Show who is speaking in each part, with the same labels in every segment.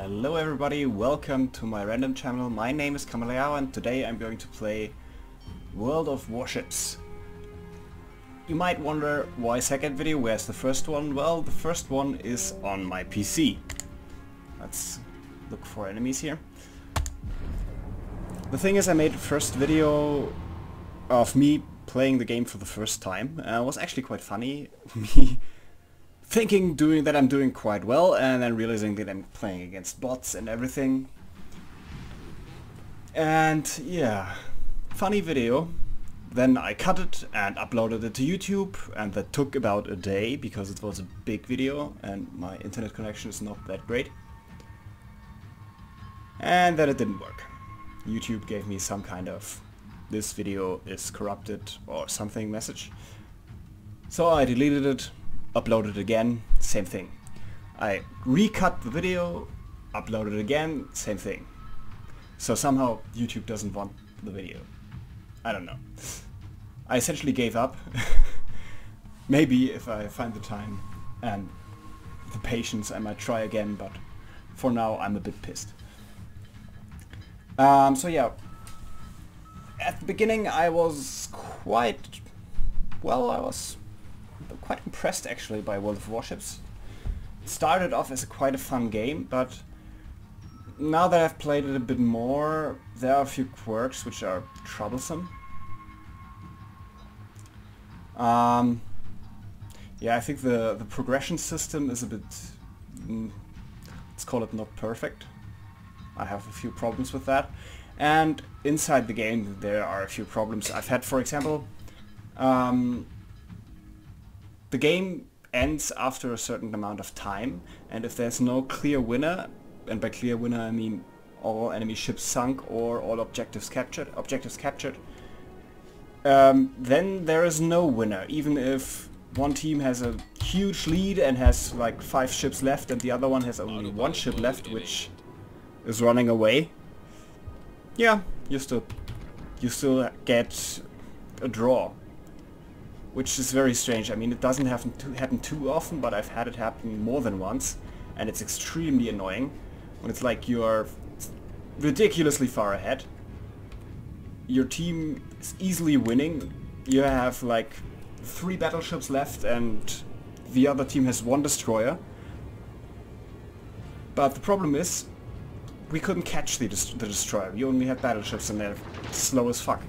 Speaker 1: Hello everybody, welcome to my random channel. My name is Kamaleao and today I'm going to play World of Warships. You might wonder why second video, where's the first one? Well, the first one is on my PC. Let's look for enemies here. The thing is, I made the first video of me playing the game for the first time. It was actually quite funny. Me thinking that I'm doing quite well and then realizing that I'm playing against bots and everything. And yeah, funny video. Then I cut it and uploaded it to YouTube, and that took about a day because it was a big video and my internet connection is not that great. And then it didn't work. YouTube gave me some kind of "this video is corrupted" or something message. So I deleted it, uploaded it again, same thing. I recut the video, uploaded it again, same thing. So somehow YouTube doesn't want the video. I don't know. I essentially gave up. Maybe if I find the time and the patience I might try again, but for now I'm a bit pissed. So yeah, at the beginning I was quite impressed actually by World of Warships. It started off as quite a fun game, but now that I've played it a bit more, there are a few quirks which are troublesome. Yeah, I think the progression system is a bit, let's call it, not perfect. I have a few problems with that. And inside the game there are a few problems I've had. For example, the game ends after a certain amount of time, and if there's no clear winner, and by clear winner I mean all enemy ships sunk or all objectives captured, then there is no winner, even if one team has a huge lead and has like 5 ships left and the other one has only 1 ship left which is running away. Yeah, you still get a draw, which is very strange. I mean, it doesn't happen too often, but I've had it happen more than once, and it's extremely annoying when it's like you're ridiculously far ahead. Your team is easily winning. You have like 3 battleships left and the other team has 1 destroyer. But the problem is, we couldn't catch the destroyer. We only had battleships and they're slow as fuck.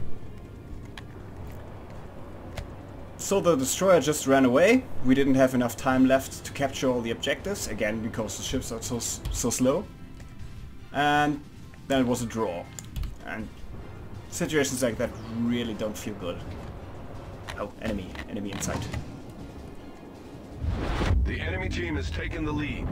Speaker 1: So the destroyer just ran away. We didn't have enough time left to capture all the objectives, again because the ships are so slow. And then it was a draw. And situations like that really don't feel good. Oh, enemy inside.
Speaker 2: The enemy team has taken the lead.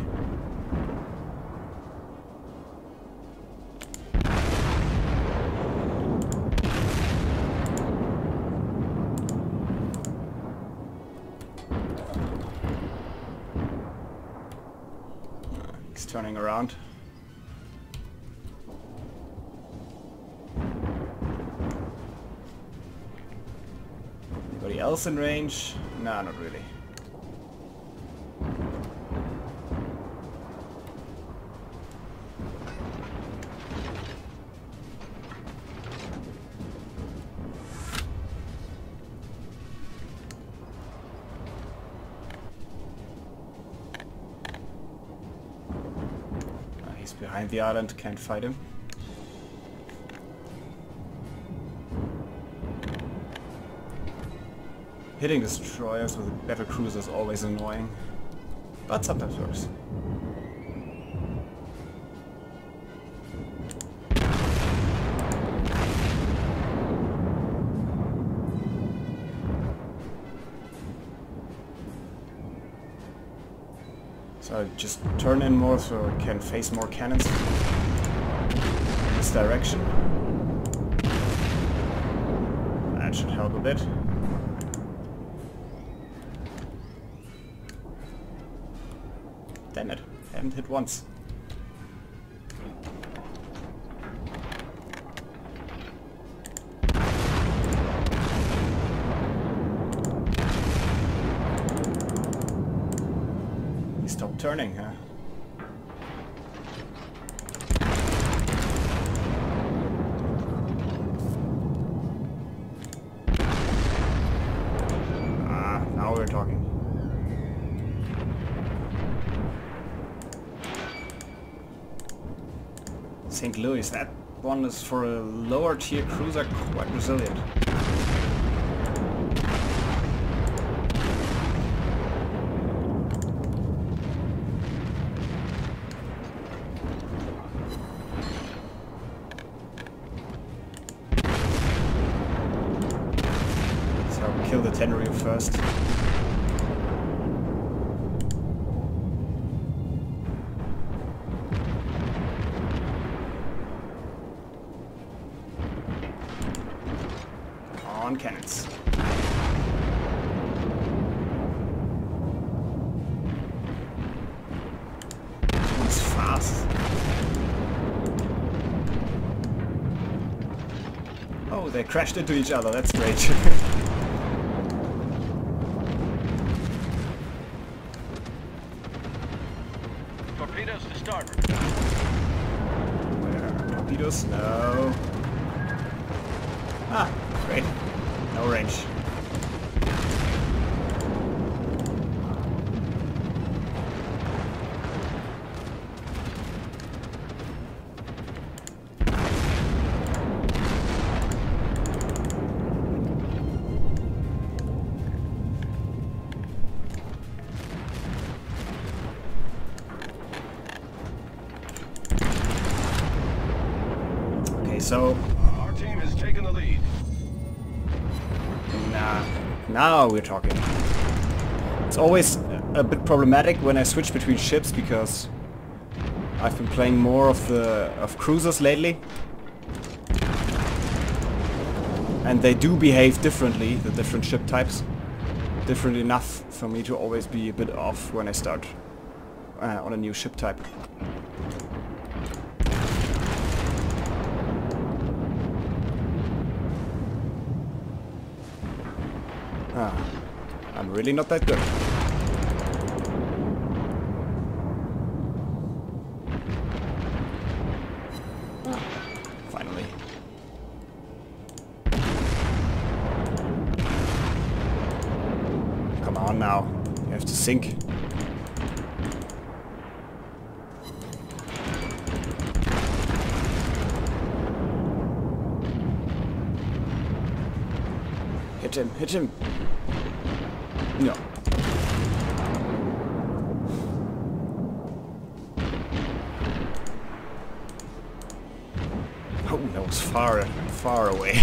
Speaker 1: He's turning around. Anybody else in range? Nah, not really. He's behind the island, can't fight him. Hitting destroyers with a battle cruiser is always annoying, but sometimes works. So I just turn in more so I can face more cannons in this direction. That should help a bit. Damn it, haven't hit once. He stopped turning, huh? St. Louis, that one is for a lower tier cruiser quite resilient. So kill the Tenryu first. On cannons. It's fast. Oh, they crashed into each other. That's great.
Speaker 2: Torpedoes to starboard.
Speaker 1: Torpedoes? No. Ah, great. No range. Okay, so
Speaker 2: Our team has taken the lead.
Speaker 1: now we're talking. It's always a bit problematic when I switch between ships because I've been playing more of cruisers lately, and they do behave differently, the different ship types, different enough for me to always be a bit off when I start on a new ship type. I'm really not that good. Finally. Come on now. You have to sink. Hit him, hit him. No. Oh, that was far, far away.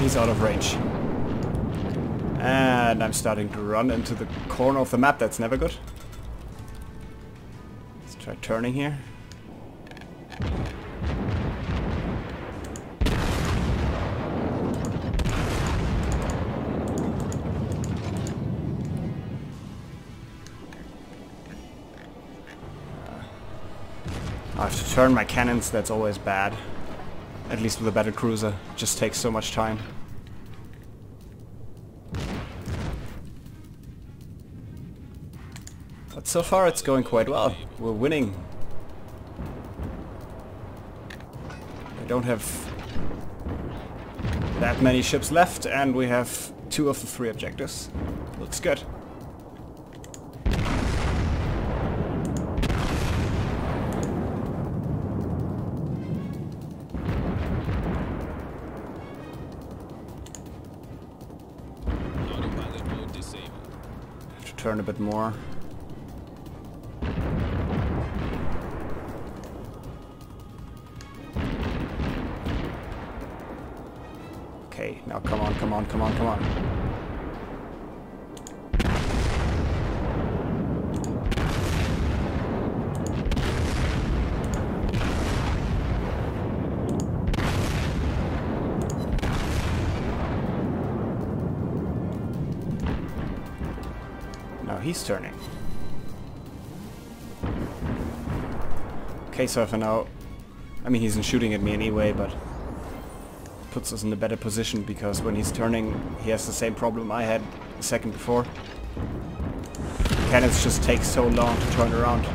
Speaker 1: He's out of range. And I'm starting to run into the corner of the map. That's never good. Let's try turning here. I have to turn my cannons. That's always bad. At least with a battle cruiser. It just takes so much time. But so far it's going quite well. We're winning. We don't have that many ships left, and we have 2 of the 3 objectives. Looks good. Have to turn a bit more. Okay, now come on, come on, come on, come on. Now he's turning. Okay, so if I now... I mean, he's not shooting at me anyway, but... puts us in a better position, because when he's turning, he has the same problem I had a second before. Cannons just take so long to turn around.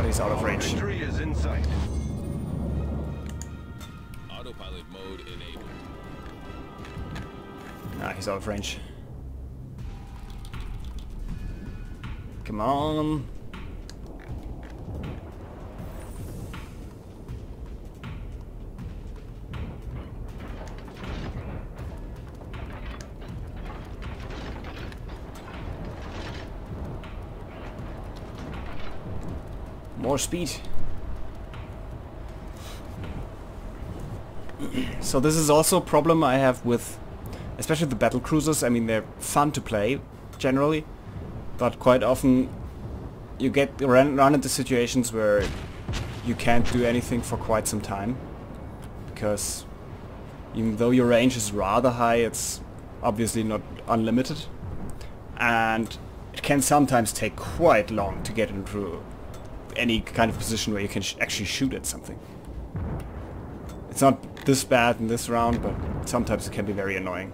Speaker 1: he's out of range.
Speaker 2: Victory is in sight.
Speaker 3: Autopilot mode enabled.
Speaker 1: Ah, he's out of range. Come on. More speed. So this is also a problem I have with, especially the battle cruisers. I mean, they're fun to play generally, but quite often you get run into situations where you can't do anything for quite some time, because even though your range is rather high, it's obviously not unlimited, and it can sometimes take quite long to get into any kind of position where you can actually shoot at something. It's not this bad in this round, but sometimes it can be very annoying.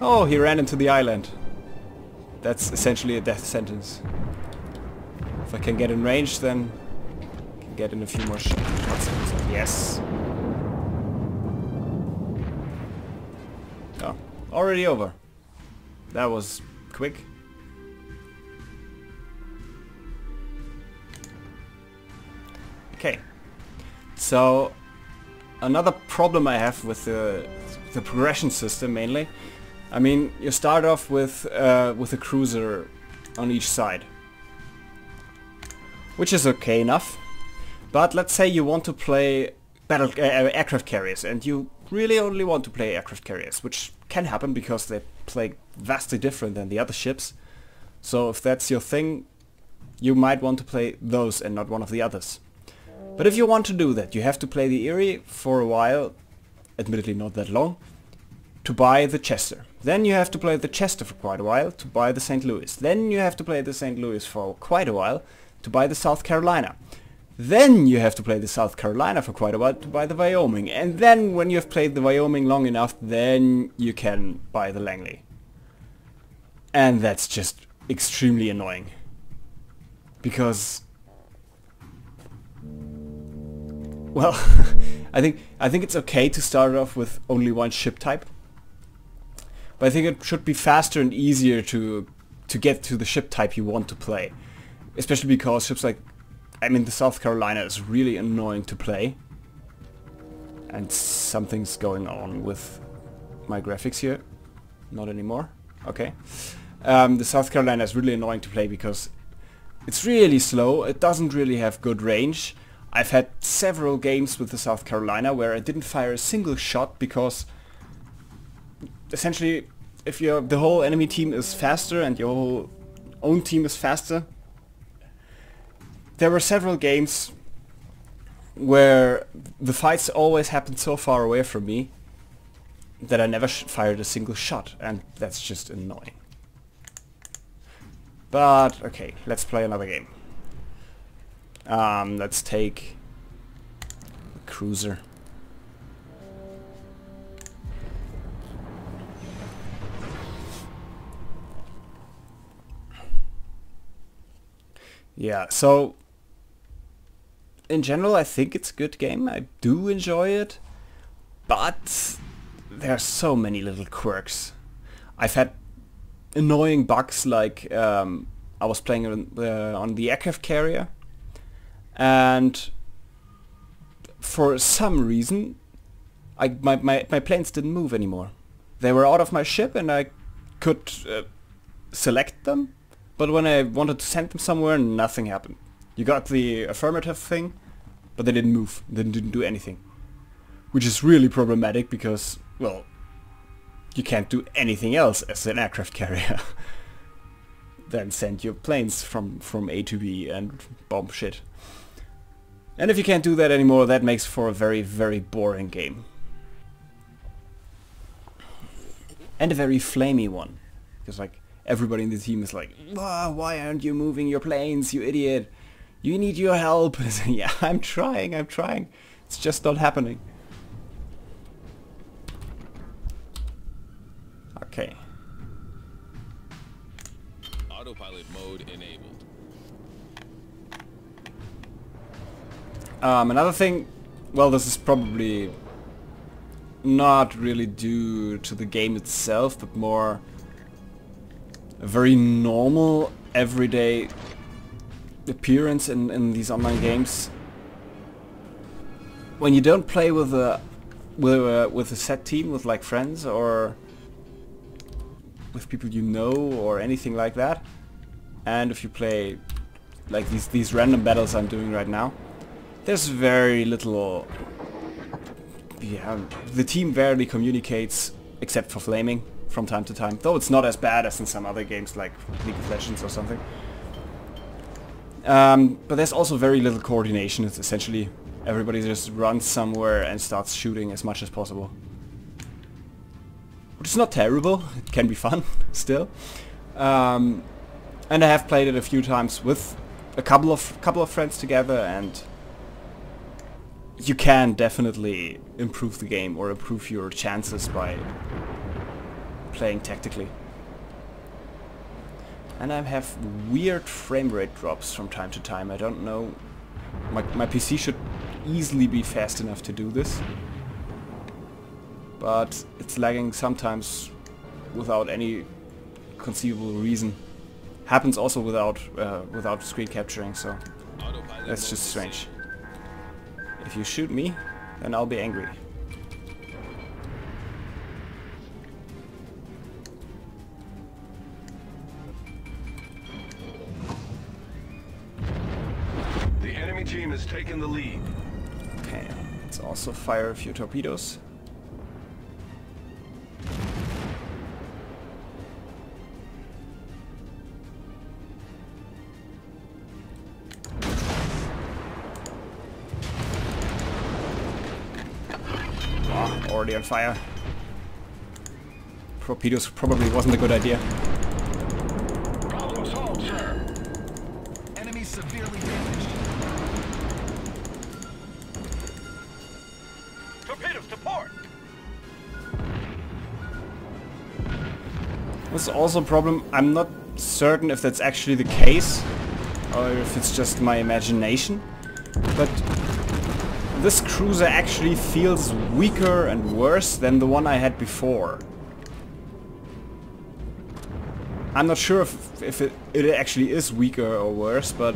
Speaker 1: Oh, he ran into the island. That's essentially a death sentence. If I can get in range, then I can get in a few more shots. Yes. Oh, already over. That was quick. Okay. So another problem I have with the progression system mainly, I mean, you start off with a cruiser on each side, which is okay enough. But let's say you want to play aircraft carriers, and you really only want to play aircraft carriers, which can happen because they play vastly different than the other ships. So if that's your thing, you might want to play those and not one of the others. But if you want to do that, you have to play the Erie for a while, admittedly not that long, to buy the Chester. Then you have to play the Chester for quite a while to buy the St. Louis. Then you have to play the St. Louis for quite a while to buy the South Carolina. Then you have to play the South Carolina for quite a while to buy the Wyoming. And then when you have played the Wyoming long enough, then you can buy the Langley. And that's just extremely annoying. Because, well, I think it's okay to start off with only one ship type. But I think it should be faster and easier to get to the ship type you want to play. Especially because ships like, I mean, the South Carolina is really annoying to play. And something's going on with my graphics here. Not anymore. Okay. The South Carolina is really annoying to play because it's really slow. It doesn't really have good range. I've had several games with the South Carolina where I didn't fire a single shot because essentially if the whole enemy team is faster and your whole own team is faster, there were several games where the fights always happened so far away from me that I never fired a single shot, and that's just annoying. But okay, let's play another game. Let's take the cruiser. Yeah, so in general I think it's a good game. I do enjoy it, but there are so many little quirks. I've had annoying bugs like I was playing on the aircraft carrier, and for some reason my planes didn't move anymore. They were out of my ship and I could select them, but when I wanted to send them somewhere, nothing happened. You got the affirmative thing, but they didn't move. They didn't do anything. Which is really problematic because, well, you can't do anything else as an aircraft carrier than send your planes from A to B and bomb shit. And if you can't do that anymore, that makes for a very, very boring game. And a very flamey one. Because like everybody in the team is like, oh, why aren't you moving your planes, you idiot? You need your help. Yeah, I'm trying. It's just not happening. Okay.
Speaker 3: Autopilot mode enabled.
Speaker 1: Another thing, well, this is probably not really due to the game itself, but more a very normal, everyday appearance in these online games. When you don't play with a set team, with like friends or with people you know or anything like that, and if you play like these random battles I'm doing right now, there's very little. Yeah, the team rarely communicates except for flaming from time to time, though it's not as bad as in some other games like League of Legends or something. But there's also very little coordination. It's essentially everybody just runs somewhere and starts shooting as much as possible. Which is not terrible, it can be fun still. And I have played it a few times with a couple of friends together, and you can definitely improve the game or improve your chances by playing tactically. And I have weird frame rate drops from time to time. I don't know. My PC should easily be fast enough to do this, but it's lagging sometimes without any conceivable reason. Happens also without screen capturing, so that's just strange. If you shoot me, then I'll be angry.
Speaker 2: The enemy team has taken the lead.
Speaker 1: Okay, let's also fire a few torpedoes. Already on fire. Torpedoes probably wasn't a good idea.
Speaker 2: Problem solved, sir.
Speaker 4: Enemy severely damaged.
Speaker 2: Torpedoes to port.
Speaker 1: This is also a problem. I'm not certain if that's actually the case or if it's just my imagination, but this cruiser actually feels weaker and worse than the one I had before. I'm not sure if it actually is weaker or worse, but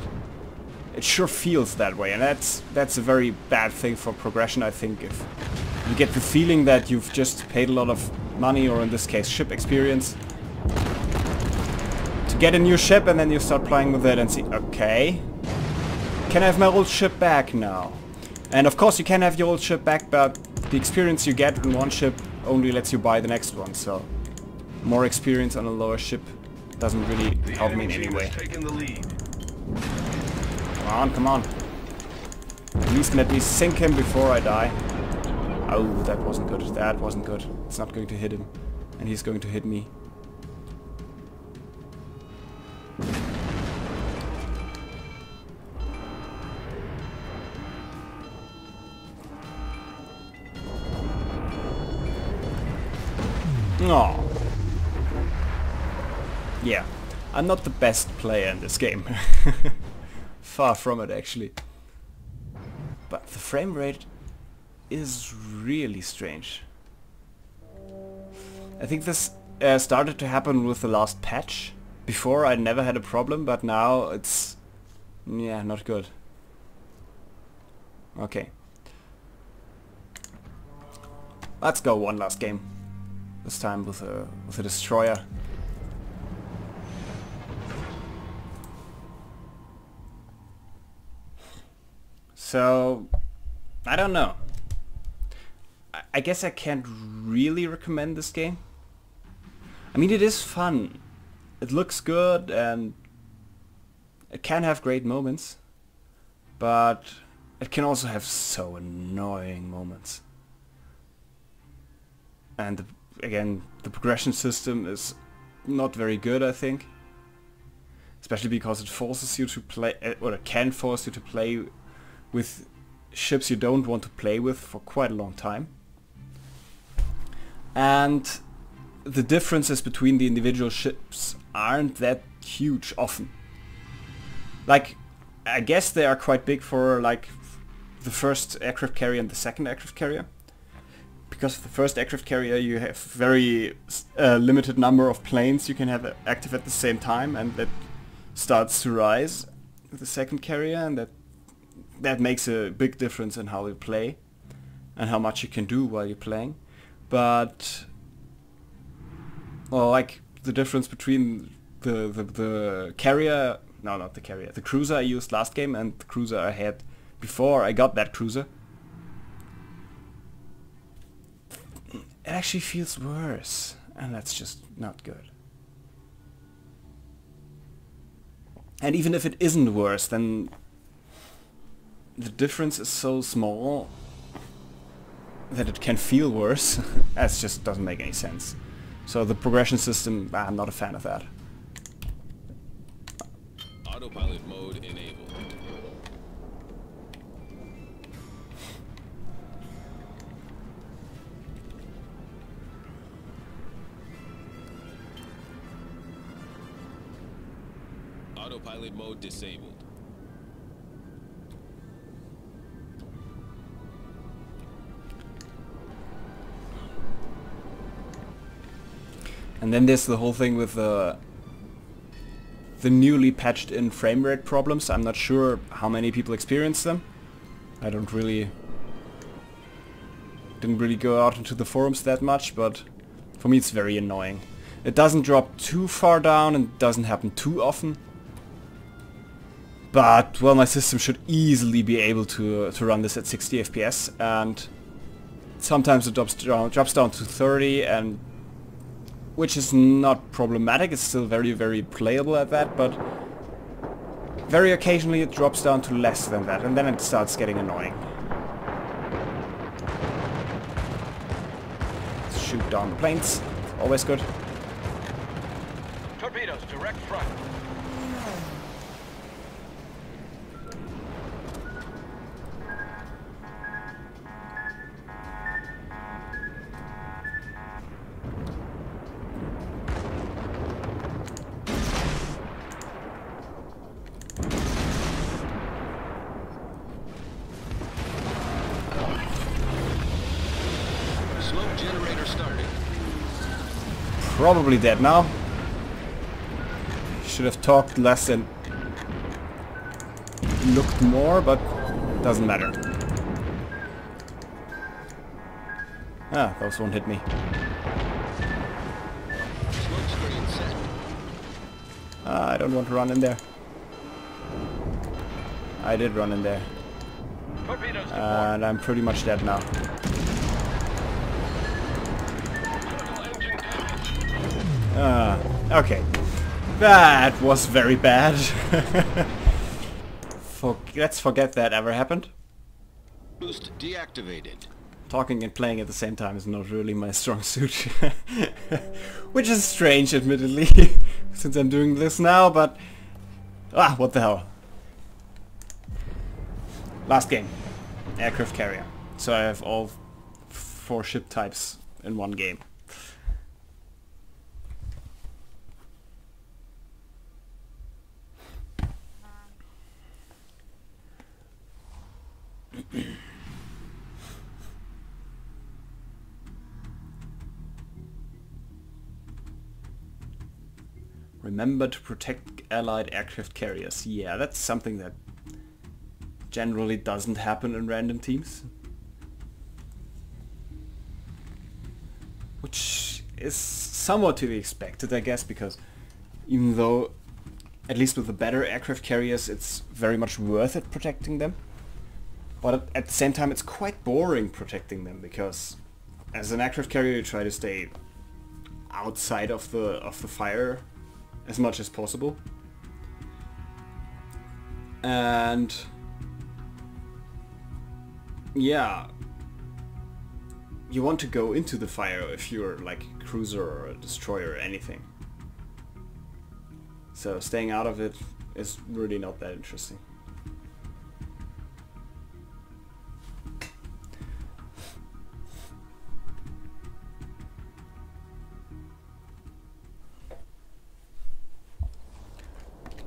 Speaker 1: it sure feels that way, and that's a very bad thing for progression, I think. If you get the feeling that you've just paid a lot of money, or in this case ship experience, to get a new ship, and then you start playing with it and see, okay, can I have my old ship back now? And of course you can have your old ship back, but the experience you get in one ship only lets you buy the next one, so more experience on a lower ship doesn't really help me in any way. Come on, come on. At least let me sink him before I die. Oh, that wasn't good. That wasn't good. It's not going to hit him. And he's going to hit me. Oh. Yeah, I'm not the best player in this game. Far from it, actually. But the frame rate is really strange. I think this started to happen with the last patch. Before I never had a problem, but now it's... yeah, not good. Okay. Let's go one last game. This time with a destroyer. So, I don't know. I guess I can't really recommend this game. I mean, it is fun. It looks good and it can have great moments, but it can also have so annoying moments. And again, the progression system is not very good, I think. Especially because it forces you to play, or it can force you to play with ships you don't want to play with for quite a long time. And the differences between the individual ships aren't that huge often. Like, I guess they are quite big for like the first aircraft carrier and the second aircraft carrier. Because of the first aircraft carrier you have very limited number of planes you can have active at the same time, and that starts to rise with the second carrier, and that makes a big difference in how you play and how much you can do while you're playing. But well, like the difference between the carrier, no, not the carrier, the cruiser I used last game and the cruiser I had before I got that cruiser, it actually feels worse, and that's just not good. And even if it isn't worse, then the difference is so small that it can feel worse. That just doesn't make any sense. So the progression system, I'm not a fan of that.
Speaker 3: Autopilot mode enabled. Autopilot mode disabled.
Speaker 1: And then there's the whole thing with the newly patched in frame rate problems. I'm not sure how many people experience them. I didn't really go out into the forums that much, but for me it's very annoying. It doesn't drop too far down and it doesn't happen too often. But, well, my system should easily be able to run this at 60 FPS, and sometimes it drops down to 30, and which is not problematic. It's still very, very playable at that, but very occasionally it drops down to less than that, and then it starts getting annoying. Let's shoot down the planes. Always good.
Speaker 2: Torpedoes, direct front.
Speaker 3: Smoke generator started.
Speaker 1: Probably dead now. Should have talked less and looked more, but doesn't matter. Ah, those won't hit me.
Speaker 3: Smoke screen set.
Speaker 1: I don't want to run in there. I did run in there.
Speaker 2: Torpedoes to port.
Speaker 1: And I'm pretty much dead now.
Speaker 2: Engine damage.
Speaker 1: Okay. That was very bad. Let's forget that ever happened.
Speaker 3: Boost deactivated.
Speaker 1: Talking and playing at the same time is not really my strong suit. Which is strange, admittedly, since I'm doing this now, but... Ah, what the hell. Last game. Aircraft carrier. So I have all 4 ship types in one game. Remember to protect allied aircraft carriers. Yeah, that's something that generally doesn't happen in random teams. Which is somewhat to be expected, I guess, because even though, at least with the better aircraft carriers, it's very much worth it protecting them. But at the same time, it's quite boring protecting them, because as an aircraft carrier you try to stay outside of the fire as much as possible. And yeah, you want to go into the fire if you're like a cruiser or a destroyer or anything. So staying out of it is really not that interesting.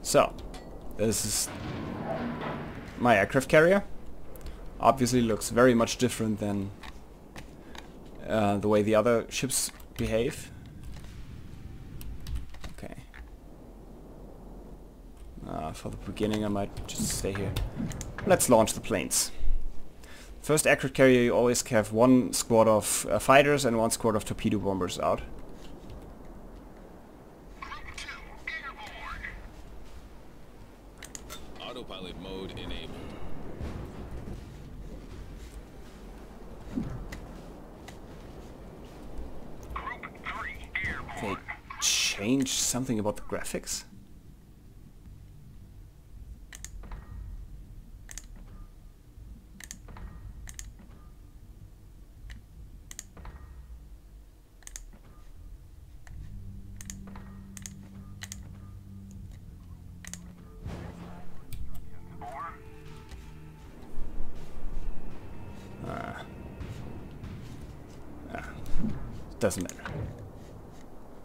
Speaker 1: So, this is my aircraft carrier. obviously looks very much different than the way the other ships behave. Okay. For the beginning I might just stay here. Let's launch the planes. First aircraft carrier, you always have one squad of fighters and one squad of torpedo bombers out.
Speaker 3: Autopilot mode enabled.
Speaker 1: They changed something about the graphics? Doesn't matter.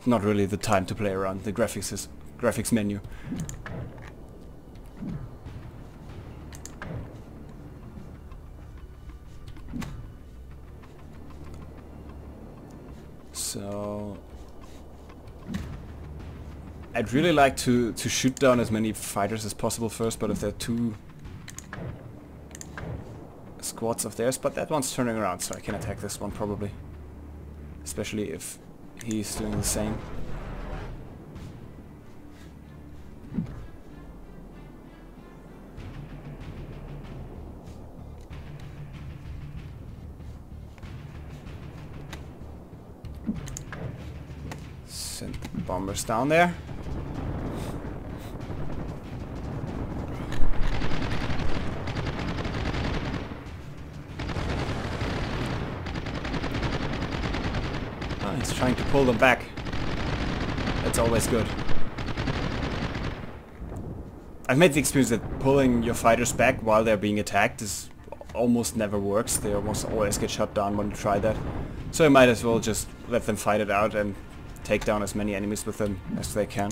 Speaker 1: Not really the time to play around the graphics menu. So I'd really like to shoot down as many fighters as possible first, but if there are two squads of theirs, but that one's turning around, so I can attack this one probably. Especially if he's doing the same. Send the bombers down there. He's trying to pull them back. That's always good. I've made the experience that pulling your fighters back while they're being attacked is almost never works. They almost always get shot down when you try that. So I might as well just let them fight it out and take down as many enemies with them as they can.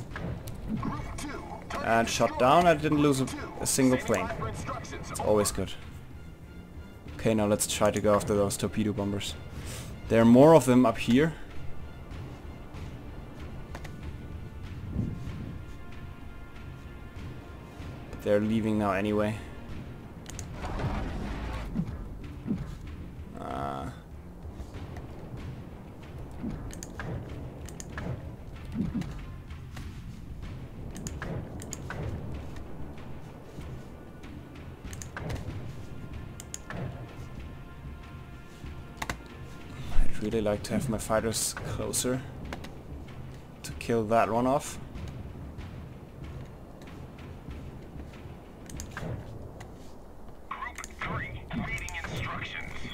Speaker 1: And shot down, I didn't lose a single plane. It's always good. Okay, now let's try to go after those torpedo bombers. There are more of them up here. They're leaving now anyway. I'd really like to have my fighters closer to kill that one off.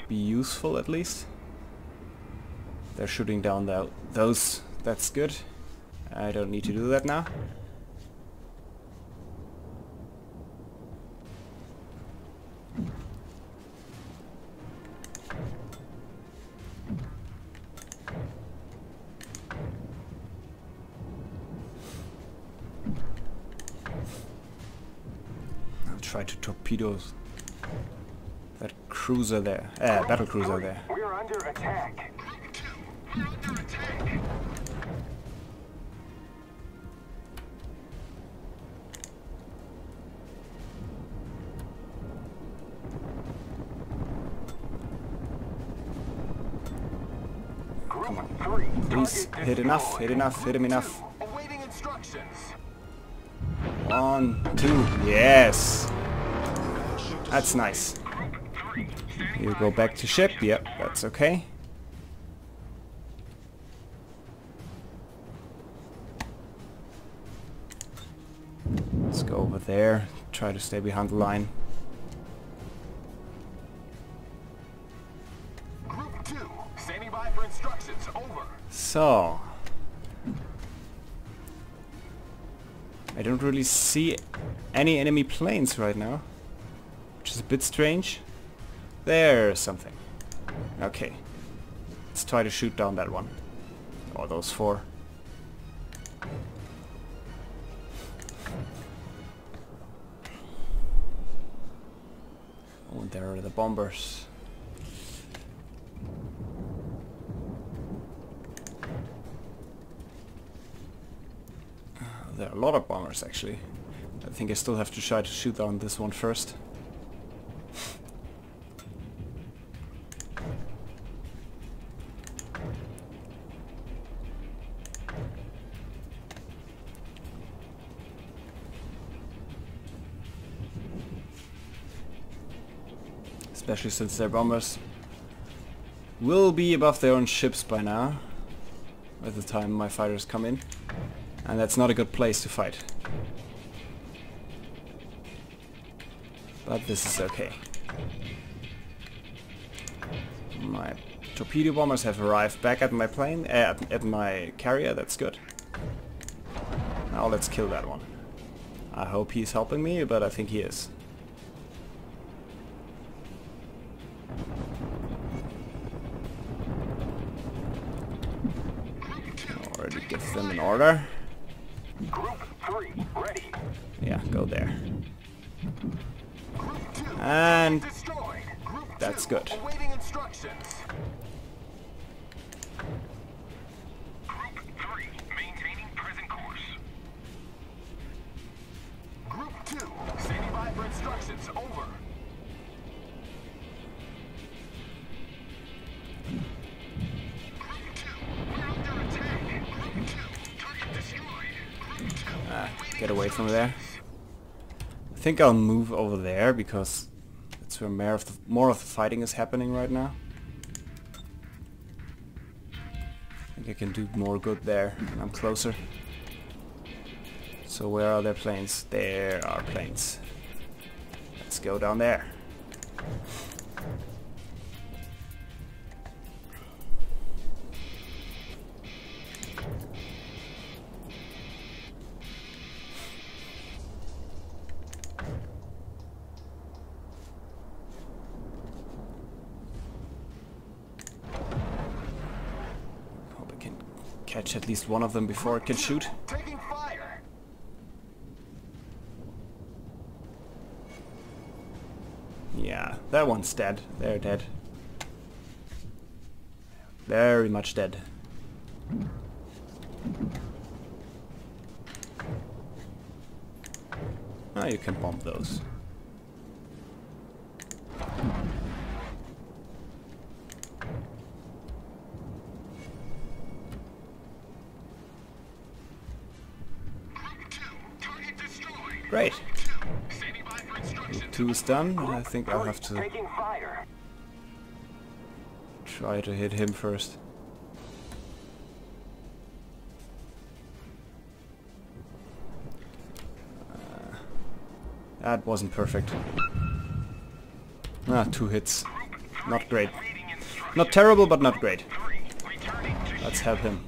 Speaker 1: Be useful at least. They're shooting down those. That's good. I don't need to do that now. I'll try to torpedo that cruiser there, battle cruiser there.
Speaker 2: We're under attack.
Speaker 4: We're under attack.
Speaker 2: Come on.
Speaker 1: Please hit enough, hit enough, hit him enough.
Speaker 4: Awaiting instructions.
Speaker 1: 1, 2, yes. That's nice. You go back to ship, yep, that's okay. Let's go over there, try to stay behind the line.
Speaker 4: Group 2, standing by for instructions. Over.
Speaker 1: So, I don't really see any enemy planes right now, which is a bit strange. There's something. Okay, let's try to shoot down that one, or those 4. Oh, And there are the bombers. There are a lot of bombers actually. I think I still have to try to shoot down this one first. Especially since their bombers will be above their own ships by now, by the time my fighters come in. And that's not a good place to fight. But this is okay. My torpedo bombers have arrived back at my plane, at my carrier, that's good. Now let's kill that one. I hope he's helping me, but I think he is. Already give them an order.
Speaker 2: Group 3, ready.
Speaker 1: Yeah, go there.
Speaker 4: Group 2
Speaker 1: And
Speaker 4: destroyed. Group
Speaker 1: that's
Speaker 4: 2
Speaker 1: good.
Speaker 4: awaiting instructions.
Speaker 2: Group 3, maintaining present course.
Speaker 4: Group 2 standing by for instructions. Over.
Speaker 2: Group 2, we're under attack. Group 2, target destroyed. Group 2,
Speaker 1: get away from there. I think I'll move over there because that's where more of the fighting is happening right now. I think I can do more good there when I'm closer. So where are their planes? There are planes. Let's go down there. Hope I can catch at least one of them before it can shoot.
Speaker 4: Taking fire.
Speaker 1: Yeah, that one's dead. They're dead. Very much dead. Ah, you can bomb those.
Speaker 2: target destroyed.
Speaker 1: Great.
Speaker 2: Standing by for instructions.
Speaker 1: Two is done. I think I'll have to
Speaker 2: Taking fire.
Speaker 1: try to hit him first. That wasn't perfect. Ah, 2 hits. Not great. Not terrible, but not great.
Speaker 2: Returning to
Speaker 1: Let's help him.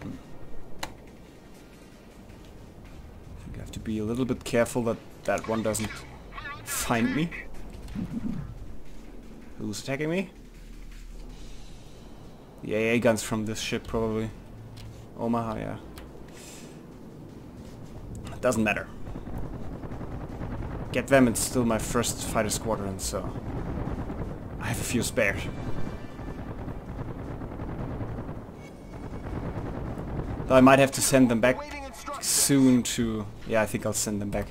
Speaker 1: I think I have to be a little bit careful that that one doesn't find me. Who's attacking me? The AA guns from this ship, probably. Omaha, yeah. Doesn't matter. Get them, it's still my first fighter squadron, so I have a few spares. Though I might have to send them back
Speaker 4: Awaiting instructions.
Speaker 1: soon to... Yeah, I think I'll send them back.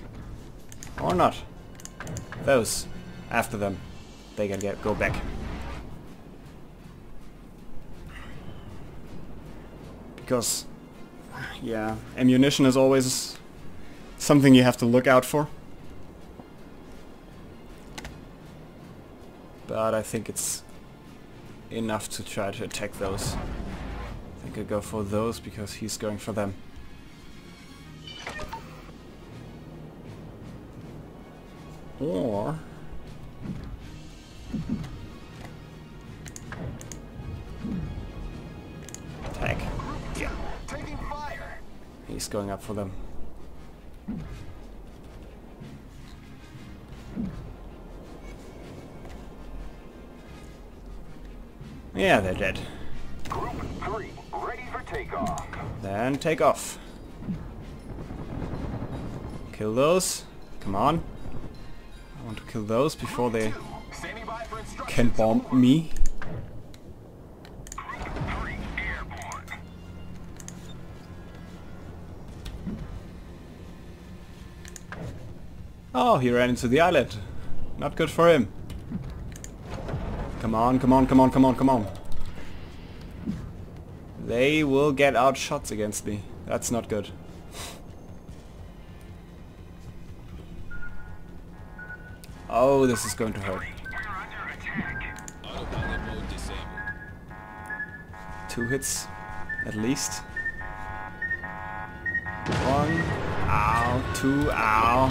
Speaker 1: Or not. Those. After them. They can go back. Because... Yeah, ammunition is always something you have to look out for. But I think it's enough to try to attack those. I think I go for those because he's going for them. Or... attack. Yeah.
Speaker 4: Taking fire.
Speaker 1: He's going up for them. Yeah, they're dead.
Speaker 2: Group 3, ready for takeoff.
Speaker 1: Then take off. Kill those. Come on. I want to kill those before they
Speaker 4: Standing by for instructions.
Speaker 1: can bomb me.
Speaker 2: Group 3 airborne.
Speaker 1: Oh, he ran into the island. Not good for him. Come on, come on, come on, come on, come on. They will get outshots against me. That's not good. Oh, this is going to hurt.
Speaker 2: We're under attack.
Speaker 3: Autopilot mode disabled.
Speaker 1: 2 hits, at least. 1. Ow. 2. Ow.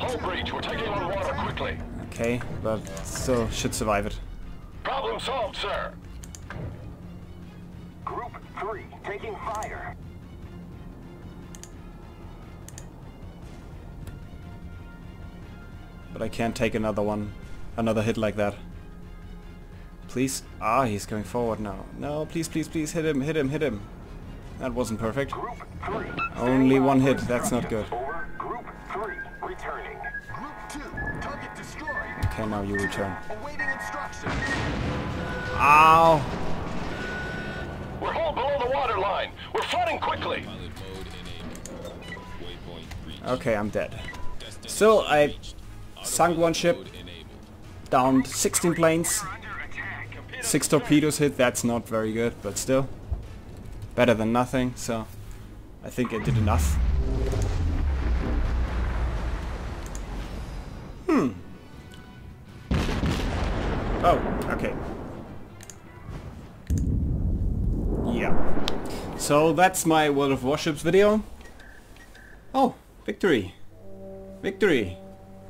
Speaker 4: Hull breach. We're taking on water quickly.
Speaker 1: Okay, but still should survive it.
Speaker 4: Problem solved, sir. Group 3 taking fire.
Speaker 1: But I can't take another hit like that. Please. Ah, he's going forward now. No, please, please, please, hit him, hit him, hit him. That wasn't perfect.
Speaker 4: Group 3.
Speaker 1: Only 1 hit, that's not good.
Speaker 4: Over. Group 3 returning.
Speaker 2: Group 2, target destroyed.
Speaker 1: Okay, now you return.
Speaker 2: Awaiting instructions.
Speaker 1: Ow!
Speaker 4: We're hull below the water line. We're flooding quickly.
Speaker 3: Pilot mode enabled. Waypoint reached.
Speaker 1: Okay, I'm dead.
Speaker 3: Destination
Speaker 1: Still, I
Speaker 3: reached.
Speaker 1: sunk 1 ship,
Speaker 3: Mode enabled.
Speaker 1: downed 16 planes,
Speaker 2: We're under attack.
Speaker 1: 6 torpedoes hit. That's not very good, but still better than nothing. So I think I did enough. Oh, okay. Yeah. So that's my World of Warships video. Oh, victory. Victory.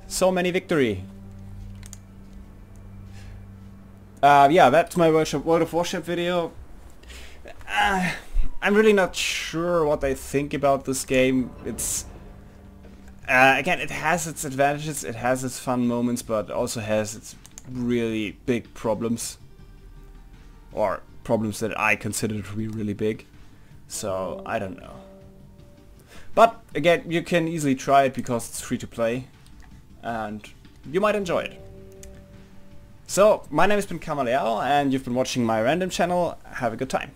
Speaker 1: So many victory. Yeah, that's my World of Warship video. I'm really not sure what I think about this game. It's again, it has its advantages, it has its fun moments, but also has its really big problems, or problems that I consider to be really big. So I don't know. But again, you can easily try it because it's free to play, and you might enjoy it. So my name has been Kamaleao, and you've been watching my random channel. Have a good time.